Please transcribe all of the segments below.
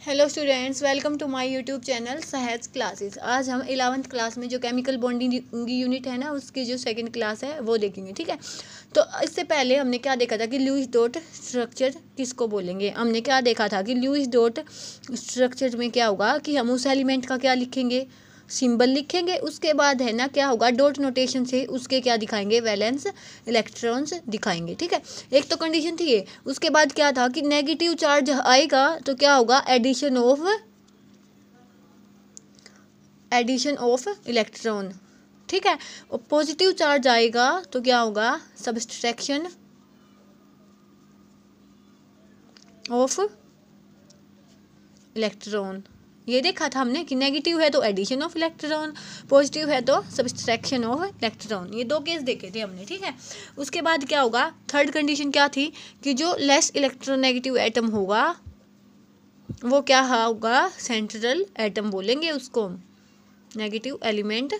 Hello students, welcome to my YouTube channel Sahaj classes. आज हम 11th class में जो केमिकल बॉन्डिंग यूनिट है ना, उसकी जो सेकंड क्लास है वो देखेंगे। ठीक है, तो इससे पहले हमने क्या देखा था कि लुईस डॉट स्ट्रक्चर किसको बोलेंगे। हमने क्या देखा था कि लुईस डॉट स्ट्रक्चर में क्या होगा कि हम उस एलिमेंट का क्या लिखेंगे, सिंबल लिखेंगे। उसके बाद है ना क्या होगा, डॉट नोटेशन से उसके क्या दिखाएंगे, वैलेंस इलेक्ट्रॉन्स दिखाएंगे। ठीक है, एक तो कंडीशन थी ये। उसके बाद क्या था कि नेगेटिव चार्ज आएगा तो क्या होगा, एडिशन ऑफ इलेक्ट्रॉन। ठीक है, और पॉजिटिव चार्ज आएगा तो क्या होगा, सब्सट्रैक्शन ऑफ इलेक्ट्रॉन। ये देखा था हमने कि नेगेटिव है तो एडिशन ऑफ इलेक्ट्रॉन, पॉजिटिव है तो सब्सट्रैक्शन ऑफ इलेक्ट्रॉन। ये दो केस देखे थे हमने। ठीक है, उसके बाद क्या होगा, थर्ड कंडीशन क्या थी कि जो लेस इलेक्ट्रोनेगेटिव एटम होगा वो क्या होगा, सेंट्रल एटम बोलेंगे उसको, नेगेटिव एलिमेंट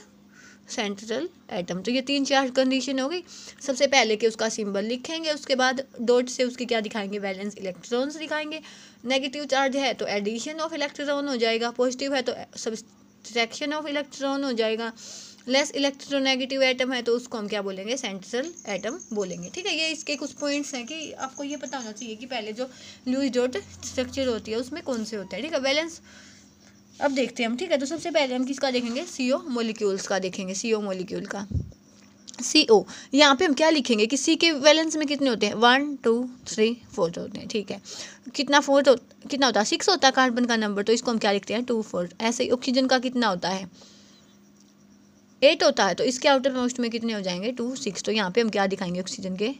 सेंट्रल एटम। तो ये 3-4 कंडीशन हो गई। सबसे पहले कि उसका सिंबल लिखेंगे, उसके बाद डॉट से उसके क्या दिखाएंगे, वैलेंस इलेक्ट्रॉन्स दिखाएंगे। नेगेटिव चार्ज है तो एडिशन ऑफ इलेक्ट्रॉन हो जाएगा, पॉजिटिव है तो सब्सट्रैक्शन ऑफ इलेक्ट्रॉन हो जाएगा, लेस इलेक्ट्रोनेगेटिव एटम है तो उसको हम क्या बोलेंगे, सेंट्रल एटम बोलेंगे। ठीक है, ये इसके कुछ पॉइंट्स हैं कि आपको ये पता होना चाहिए कि पहले जो लुईस डॉट स्ट्रक्चर होती है उसमें कौन से होते हैं। ठीक है, वैलेंस अब देखते हैं हम। ठीक है, तो सबसे पहले हम किसका देखेंगे, CO मोलिक्यूल्स का देखेंगे, CO मोलिक्यूल का। CO यहाँ पे हम क्या लिखेंगे कि C के वैलेंस में कितने होते हैं, 1 2 3 4 होते हैं। ठीक है, कितना कितना होता है, 6 होता है कार्बन का नंबर, तो इसको हम क्या लिखते हैं, 2 4। ऐसे ही ऑक्सीजन का कितना होता है, 8 होता है, तो इसके आउटर मोस्ट में कितने हो जाएंगे, 2 6। तो यहाँ पे हम क्या दिखाएंगे, ऑक्सीजन के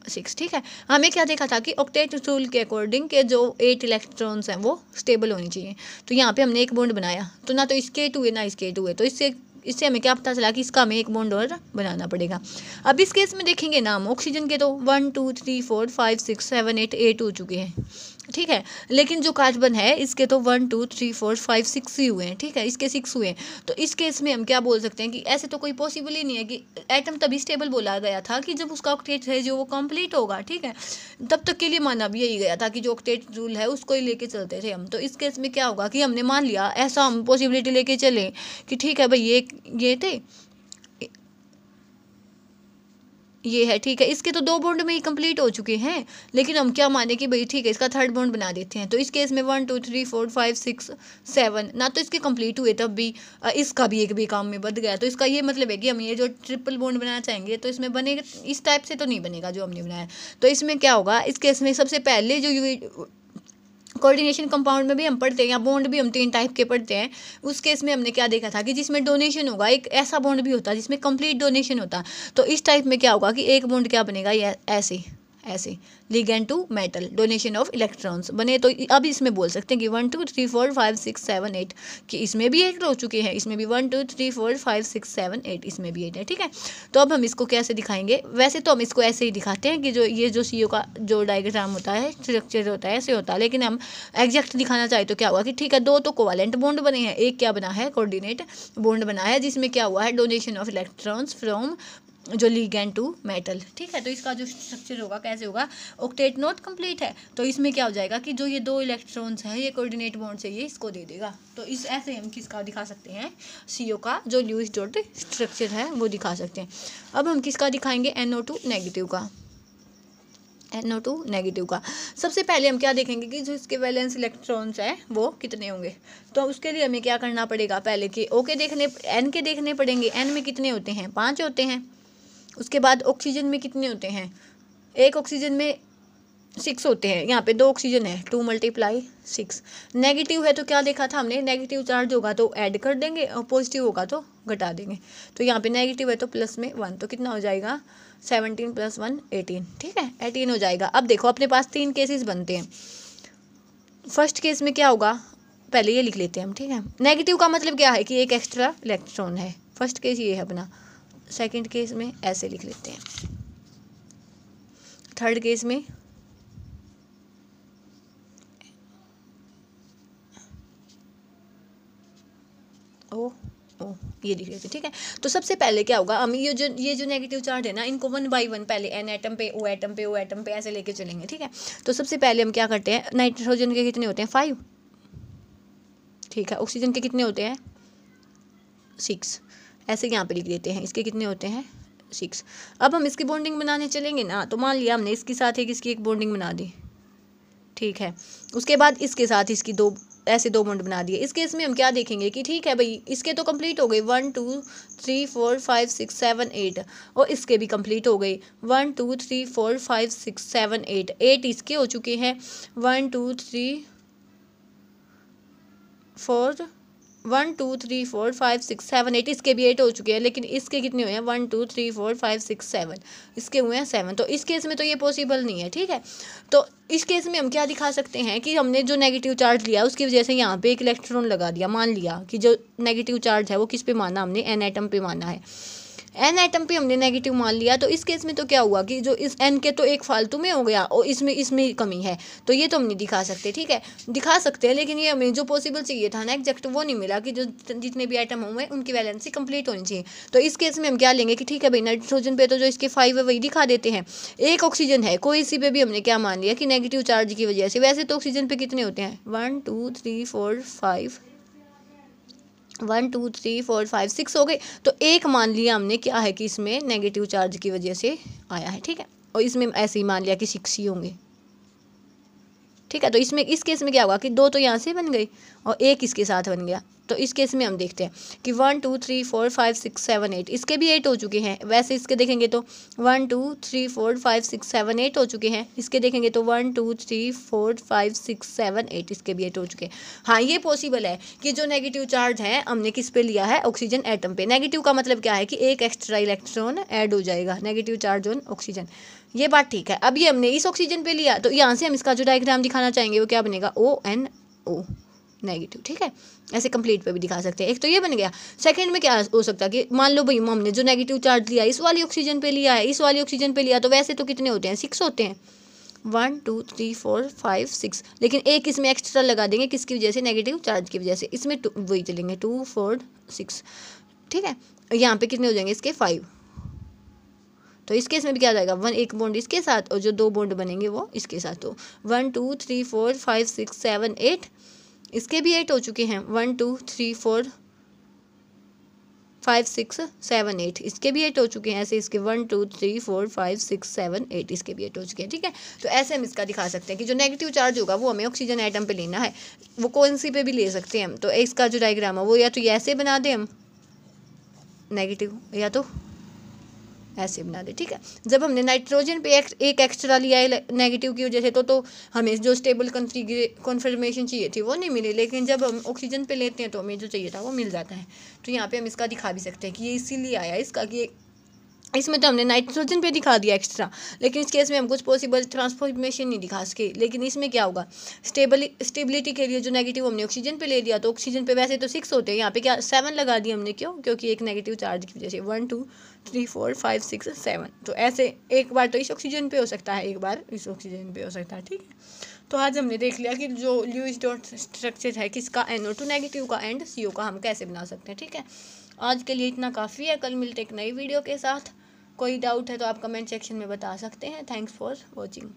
6। ठीक है, हमें क्या देखा था कि ऑक्टेट रूल के अकॉर्डिंग के जो 8 इलेक्ट्रॉन्स हैं वो स्टेबल होनी चाहिए। तो यहाँ पे हमने एक बॉन्ड बनाया, तो ना तो इसके 2 है ना इसके 2 है, तो इससे हमें क्या पता चला कि इसका हमें एक बॉन्ड और बनाना पड़ेगा। अब इस केस में देखेंगे नाम ऑक्सीजन के तो 1 2 3 4 5 6 7 8 8 हो चुके हैं। ठीक है, लेकिन जो कार्बन है इसके तो 1 2 3 4 5 6 ही हुए हैं। ठीक है, इसके 6 हुए हैं। तो इस केस में हम क्या बोल सकते हैं कि ऐसे तो कोई पॉसिबल ही नहीं है कि एटम तभी स्टेबल बोला गया था कि जब उसका ऑक्टेट है जो वो कंप्लीट होगा। ठीक है, तब तक के लिए माना भी यही गया था कि जो ऑक्टेट रूल है उसको ही लेके चलते थे हम। तो इस केस में क्या होगा कि हमने मान लिया, ऐसा हम पॉसिबिलिटी लेके चले कि ठीक है भाई ये थे, ये है। ठीक है, इसके तो 2 बॉन्ड में ही कंप्लीट हो चुके हैं, लेकिन हम क्या माने कि भाई ठीक है इसका थर्ड बॉन्ड बना देते हैं। तो इस केस में 1 2 3 4 5 6 7 ना तो इसके कंप्लीट हुए तब भी इसका भी एक भी काम में बच गया। तो इसका ये मतलब है कि हम ये जो ट्रिपल बॉन्ड बनाना चाहेंगे तो इसमें बनेगा, इस टाइप से तो नहीं बनेगा जो हमने बनाया। तो इसमें क्या होगा, इस केस में सबसे पहले जो कोऑर्डिनेशन कंपाउंड में भी हम पढ़ते हैं या बॉन्ड भी हम 3 टाइप के पढ़ते हैं। उस केस में हमने क्या देखा था कि जिसमें डोनेशन होगा, एक ऐसा बॉन्ड भी होता है जिसमें कंप्लीट डोनेशन होता। तो इस टाइप में क्या होगा कि एक बॉन्ड क्या बनेगा, ये ऐसे ऐसे ligand to metal, donation of electrons बने। तो अब इसमें बोल सकते हैं कि 1 2 3 4 5 6 7 8 कि इसमें भी 8 हो चुके हैं, इसमें भी 1 2 3 4 5 6 7 8, इसमें भी 8 है। ठीक है, तो अब हम इसको कैसे दिखाएंगे, वैसे तो हम इसको ऐसे ही दिखाते हैं कि जो ये जो CO का जो डायग्राम होता है, स्ट्रक्चर होता है, ऐसे होता है। लेकिन हम एग्जैक्ट दिखाना चाहे तो क्या हुआ कि ठीक है, 2 तो कोवेलेंट बॉन्ड बने हैं, एक क्या बना है, कोऑर्डिनेट बॉन्ड बना है, जिसमें क्या हुआ है, डोनेशन ऑफ इलेक्ट्रॉन्स फ्रॉम जो लिगेंड टू मेटल। ठीक है, तो इसका जो स्ट्रक्चर होगा कैसे होगा, ऑक्टेट नॉट कंप्लीट है तो इसमें क्या हो जाएगा कि जो ये 2 इलेक्ट्रॉन्स हैं ये कोऑर्डिनेट बॉन्ड से ये इसको दे देगा। तो इस ऐसे हम किसका दिखा सकते हैं, CO का जो लुईस डॉट स्ट्रक्चर है वो दिखा सकते हैं। अब हम किसका दिखाएंगे, NO2 नेगेटिव का, NO2 नेगेटिव का। सबसे पहले हम क्या देखेंगे कि जो इसके वैलेंस इलेक्ट्रॉन्स हैं वो कितने होंगे। तो उसके लिए हमें क्या करना पड़ेगा, पहले कि O के देखने, N के देखने पड़ेंगे। N में कितने होते हैं, 5 होते हैं। उसके बाद ऑक्सीजन में कितने होते हैं, एक ऑक्सीजन में 6 होते हैं। यहाँ पे 2 ऑक्सीजन है, 2 × 6। नेगेटिव है तो क्या देखा था हमने, नेगेटिव चार्ज होगा तो ऐड कर देंगे और पॉजिटिव होगा तो घटा देंगे। तो यहाँ पे नेगेटिव है तो प्लस में 1, तो कितना हो जाएगा, 17 + 1 18। ठीक है, 18 हो जाएगा। अब देखो अपने पास 3 केसेस बनते हैं। फर्स्ट केस में क्या होगा, पहले ये लिख लेते हैं हम। ठीक है, नेगेटिव का मतलब क्या है कि एक एक्स्ट्रा इलेक्ट्रॉन है, फर्स्ट केस ये है अपना। सेकंड केस में ऐसे लिख लेते हैं, थर्ड केस में O NO ये लिख लेते हैं, ठीक है। तो सबसे पहले क्या होगा, हम ये जो नेगेटिव चार्ज है ना, इनको 1 बाय 1 पहले N एटम पे, O एटम पे, O एटम पे ऐसे लेके चलेंगे, ठीक है। तो सबसे पहले हम क्या करते हैं, नाइट्रोजन के कितने होते हैं 5, ठीक है। ऑक्सीजन के कितने होते हैं 6, ऐसे यहाँ पे लिख देते हैं, इसके कितने होते हैं 6। अब हम इसकी बॉन्डिंग बनाने चलेंगे ना, तो मान लिया हमने इसके साथ इसकी एक बॉन्डिंग बना दी, ठीक है। उसके बाद इसके साथ इसकी ऐसे 2 बॉन्ड बना दिए। इस केस में हम क्या देखेंगे कि ठीक है भाई, इसके तो कंप्लीट हो गई 1 2 3 4 5 6 7 8, और इसके भी कंप्लीट हो गई 1 2 3 4 5 6 7 8 इसके हो चुके हैं 1 2 3 4 1 2 3 4 5 6 7 8 इसके भी 8 हो चुके हैं, लेकिन इसके कितने हुए हैं 1 2 3 4 5 6 7 इसके हुए हैं 7। तो इस केस में तो ये पॉसिबल नहीं है, ठीक है। तो इस केस में हम क्या दिखा सकते हैं कि हमने जो नेगेटिव चार्ज लिया उसकी वजह से यहाँ पे एक इलेक्ट्रॉन लगा दिया, मान लिया कि जो नेगेटिव चार्ज है वो किस पे माना हमने, N एटम पे माना है। N एटम पे हमने नेगेटिव मान लिया, तो इस केस में तो क्या हुआ कि जो इस N के तो एक फालतू में हो गया और इसमें कमी है, तो ये तो हम नहीं दिखा सकते, ठीक है। दिखा सकते हैं लेकिन ये हमें जो पॉसिबल चाहिए था ना एग्जैक्ट, वो नहीं मिला कि जो जितने भी आइटम होंगे उनकी वैलेंसी कंप्लीट होनी चाहिए। तो इस केस में हम क्या लेंगे कि ठीक है भाई, नाइट्रोजन पे तो जो इसके 5 है वही दिखा देते हैं, एक ऑक्सीजन है, कोई इसी पे भी हमने क्या मान लिया कि नेगेटिव चार्ज की वजह से। वैसे तो ऑक्सीजन पे कितने होते हैं 1 2 3 4 5 1 2 3 4 5 6 हो गए, तो एक मान लिया हमने क्या है कि इसमें नेगेटिव चार्ज की वजह से आया है, ठीक है। और इसमें ऐसे ही मान लिया कि 6 ही होंगे, ठीक है। तो इसमें इस केस में क्या होगा कि 2 तो यहाँ से बन गई और एक इसके साथ बन गया। तो इस केस में हम देखते हैं कि 1 2 3 4 5 6 7 8 इसके भी 8 हो चुके हैं। वैसे इसके देखेंगे तो 1 2 3 4 5 6 7 8 हो चुके हैं। इसके देखेंगे तो 1 2 3 4 5 6 7 8 इसके भी 8 हो चुके हैं। हाँ, ये पॉसिबल है कि जो नेगेटिव चार्ज है हमने किस पे लिया है, ऑक्सीजन एटम पे। नेगेटिव का मतलब क्या है कि एक एक्स्ट्रा इलेक्ट्रॉन ऐड हो जाएगा, नेगेटिव चार्ज ऑन ऑक्सीजन, ये बात ठीक है। अब ये हमने इस ऑक्सीजन पे लिया, तो यहाँ से हम इसका जो डायग्राम दिखाना चाहेंगे वो क्या बनेगा ONO नेगेटिव, ठीक है। ऐसे कंप्लीट पे भी दिखा सकते हैं। एक तो ये बन गया। सेकंड में क्या हो सकता है कि मान लो भाई हमने जो नेगेटिव चार्ज लिया इस वाली ऑक्सीजन पे लिया है, इस वाली ऑक्सीजन पे लिया, तो वैसे तो कितने होते हैं 6 होते हैं 1 2 3 4 5 6, लेकिन एक इसमें एक्स्ट्रा लगा देंगे किसकी वजह से, नेगेटिव चार्ज की वजह से। इसमें वही चलेंगे 2 4 6, ठीक है। यहाँ पे कितने हो जाएंगे इसके 5। तो इस केस में भी क्या जाएगा 1 एक बॉन्ड इसके साथ और जो 2 बॉन्ड बनेंगे वो इसके साथ। तो 1 2 3 4 5 6 7 8 इसके भी 8 हो चुके हैं 1 2 3 4 5 6 7 8 इसके भी 8 हो चुके हैं। ऐसे इसके 1 2 3 4 5 6 7 8 इसके भी 8 हो चुके हैं, ठीक है। तो ऐसे हम इसका दिखा सकते हैं कि जो नेगेटिव चार्ज होगा वो हमें ऑक्सीजन एटम पे लेना है, वो कौन सी पे भी ले सकते हैं हम। तो इसका जो डायग्राम है वो या तो ये ऐसे बना दें हम नेगेटिव, या तो ऐसे बना दे, ठीक है। जब हमने नाइट्रोजन पे एक एक्स्ट्रा लिया है नेगेटिव की वजह से, तो हमें जो स्टेबल कन्फर्मेशन चाहिए थी वो नहीं मिली, लेकिन जब हम ऑक्सीजन पे लेते हैं तो हमें जो चाहिए था वो मिल जाता है। तो यहाँ पे हम इसका दिखा भी सकते हैं कि ये इसीलिए आया इसका कि इसमें तो हमने नाइट्रोजन पे दिखा दिया एक्स्ट्रा, लेकिन इस केस में हम कुछ पॉसिबल ट्रांसफॉर्मेशन नहीं दिखा सके। लेकिन इसमें क्या होगा, स्टेबिलिटी के लिए जो नेगेटिव हमने ऑक्सीजन पे ले दिया, तो ऑक्सीजन पे वैसे तो 6 होते हैं, यहाँ पे क्या 7 लगा दिया हमने, क्यों, क्योंकि एक नेगेटिव चार्ज की वजह से 1 2 3 4 5 6 7। तो ऐसे एक बार तो इस ऑक्सीजन पे हो सकता है, एक बार इस ऑक्सीजन पे हो सकता है, ठीक है। तो आज हमने देख लिया कि जो ल्यूइस डॉट स्ट्रक्चर है किसका, NO2 नेगेटिव का एंड CO का, हम कैसे बना सकते हैं, ठीक है। आज के लिए इतना काफ़ी है, कल मिलते एक नई वीडियो के साथ। कोई डाउट है तो आप कमेंट सेक्शन में बता सकते हैं। Thanks for watching.